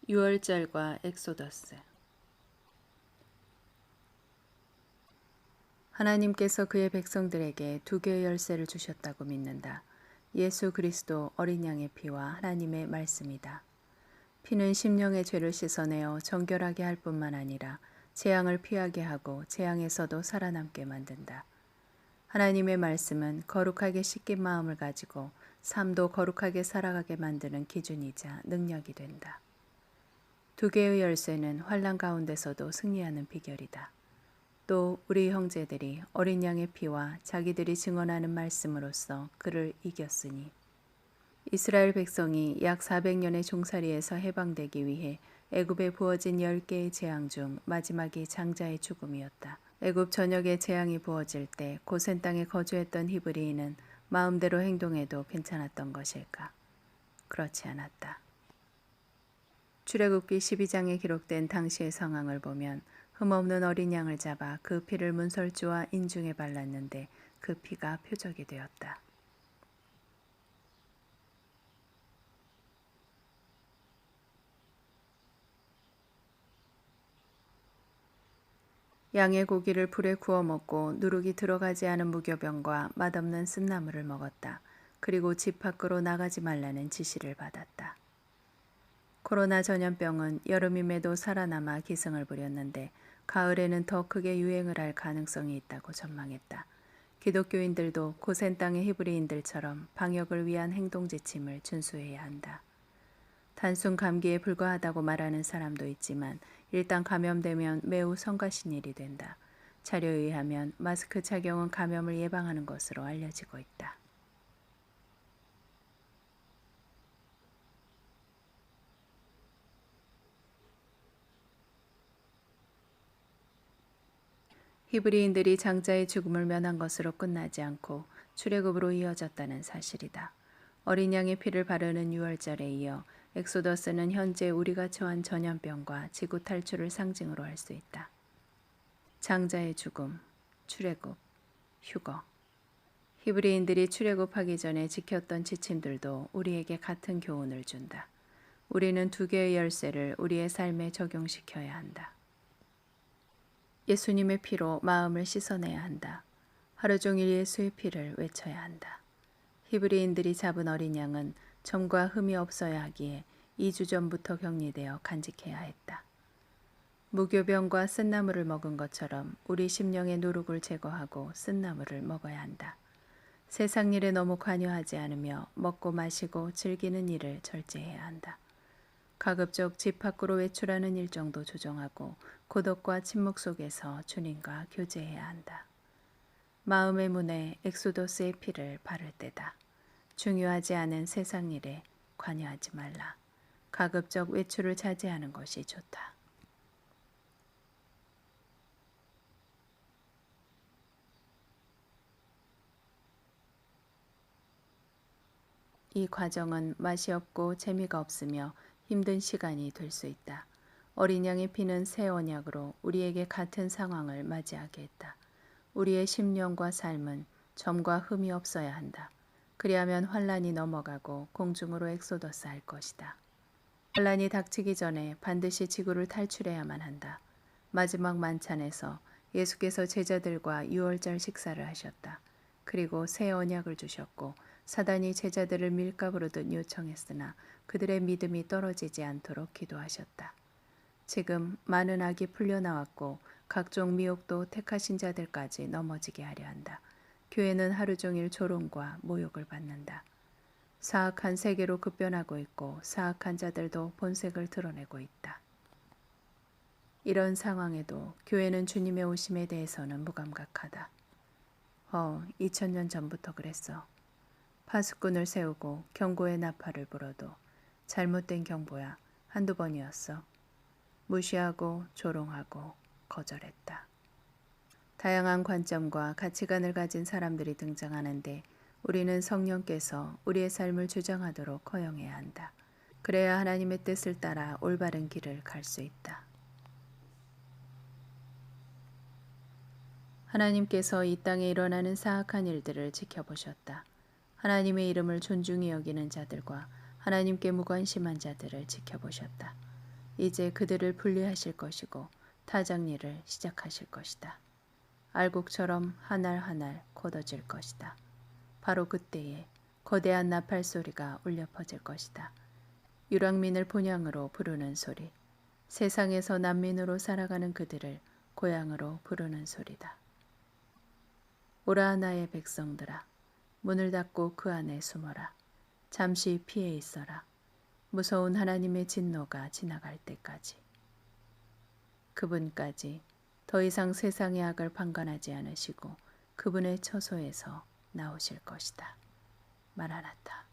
유월절과 엑소더스. 하나님께서 그의 백성들에게 두 개의 열쇠를 주셨다고 믿는다. 예수 그리스도 어린 양의 피와 하나님의 말씀이다. 피는 심령의 죄를 씻어내어 정결하게 할 뿐만 아니라 재앙을 피하게 하고 재앙에서도 살아남게 만든다. 하나님의 말씀은 거룩하게 씻긴 마음을 가지고 삶도 거룩하게 살아가게 만드는 기준이자 능력이 된다. 두 개의 열쇠는 환난 가운데서도 승리하는 비결이다. 또 우리 형제들이 어린 양의 피와 자기들이 증언하는 말씀으로써 그를 이겼으니 이스라엘 백성이 약 400년의 종살이에서 해방되기 위해 애굽에 부어진 10개의 재앙 중 마지막이 장자의 죽음이었다. 애굽 전역에 재앙이 부어질 때 고센 땅에 거주했던 히브리인은 마음대로 행동해도 괜찮았던 것일까? 그렇지 않았다. 출애굽기 12장에 기록된 당시의 상황을 보면 흠없는 어린 양을 잡아 그 피를 문설주와 인중에 발랐는데 그 피가 표적이 되었다. 양의 고기를 불에 구워 먹고 누룩이 들어가지 않은 무교병과 맛없는 쓴나물을 먹었다. 그리고 집 밖으로 나가지 말라는 지시를 받았다. 코로나 전염병은 여름임에도 살아남아 기승을 부렸는데 가을에는 더 크게 유행을 할 가능성이 있다고 전망했다. 기독교인들도 고센 땅의 히브리인들처럼 방역을 위한 행동 지침을 준수해야 한다. 단순 감기에 불과하다고 말하는 사람도 있지만 일단 감염되면 매우 성가신 일이 된다. 자료에 의하면 마스크 착용은 감염을 예방하는 것으로 알려지고 있다. 히브리인들이 장자의 죽음을 면한 것으로 끝나지 않고 출애굽으로 이어졌다는 사실이다. 어린 양의 피를 바르는 유월절에 이어 엑소더스는 현재 우리가 처한 전염병과 지구 탈출을 상징으로 할 수 있다. 장자의 죽음, 출애굽, 휴거. 히브리인들이 출애굽하기 전에 지켰던 지침들도 우리에게 같은 교훈을 준다. 우리는 두 개의 열쇠를 우리의 삶에 적용시켜야 한다. 예수님의 피로 마음을 씻어내야 한다. 하루 종일 예수의 피를 외쳐야 한다. 히브리인들이 잡은 어린 양은 점과 흠이 없어야 하기에 2주 전부터 격리되어 간직해야 했다. 무교병과 쓴나물을 먹은 것처럼 우리 심령의 누룩을 제거하고 쓴나물을 먹어야 한다. 세상 일에 너무 관여하지 않으며 먹고 마시고 즐기는 일을 절제해야 한다. 가급적 집 밖으로 외출하는 일정도 조정하고 고독과 침묵 속에서 주님과 교제해야 한다. 마음의 문에 엑소더스의 피를 바를 때다. 중요하지 않은 세상 일에 관여하지 말라. 가급적 외출을 자제하는 것이 좋다. 이 과정은 맛이 없고 재미가 없으며 힘든 시간이 될 수 있다. 어린 양의 피는 새 언약으로 우리에게 같은 상황을 맞이하게 했다. 우리의 심령과 삶은 점과 흠이 없어야 한다. 그리하면 환란이 넘어가고 공중으로 엑소더스 할 것이다. 환란이 닥치기 전에 반드시 지구를 탈출해야만 한다. 마지막 만찬에서 예수께서 제자들과 유월절 식사를 하셨다. 그리고 새 언약을 주셨고 사단이 제자들을 밀가부르듯 요청했으나 그들의 믿음이 떨어지지 않도록 기도하셨다. 지금 많은 악이 풀려나왔고 각종 미혹도 택하신 자들까지 넘어지게 하려 한다. 교회는 하루 종일 조롱과 모욕을 받는다. 사악한 세계로 급변하고 있고 사악한 자들도 본색을 드러내고 있다. 이런 상황에도 교회는 주님의 오심에 대해서는 무감각하다. 2000년 전부터 그랬어. 파수꾼을 세우고 경고의 나팔을 불어도 잘못된 경보야 한두 번이었어. 무시하고 조롱하고 거절했다. 다양한 관점과 가치관을 가진 사람들이 등장하는데 우리는 성령께서 우리의 삶을 주장하도록 허용해야 한다. 그래야 하나님의 뜻을 따라 올바른 길을 갈 수 있다. 하나님께서 이 땅에 일어나는 사악한 일들을 지켜보셨다. 하나님의 이름을 존중히 여기는 자들과 하나님께 무관심한 자들을 지켜보셨다. 이제 그들을 분리하실 것이고 타작일을 시작하실 것이다. 알곡처럼 하날 하날 걷어질 것이다. 바로 그때에 거대한 나팔 소리가 울려 퍼질 것이다. 유랑민을 본향으로 부르는 소리. 세상에서 난민으로 살아가는 그들을 고향으로 부르는 소리다. 오라 나의 백성들아, 문을 닫고 그 안에 숨어라. 잠시 피해 있어라. 무서운 하나님의 진노가 지나갈 때까지. 그분까지 더 이상 세상의 악을 방관하지 않으시고 그분의 처소에서 나오실 것이다. 마라나타.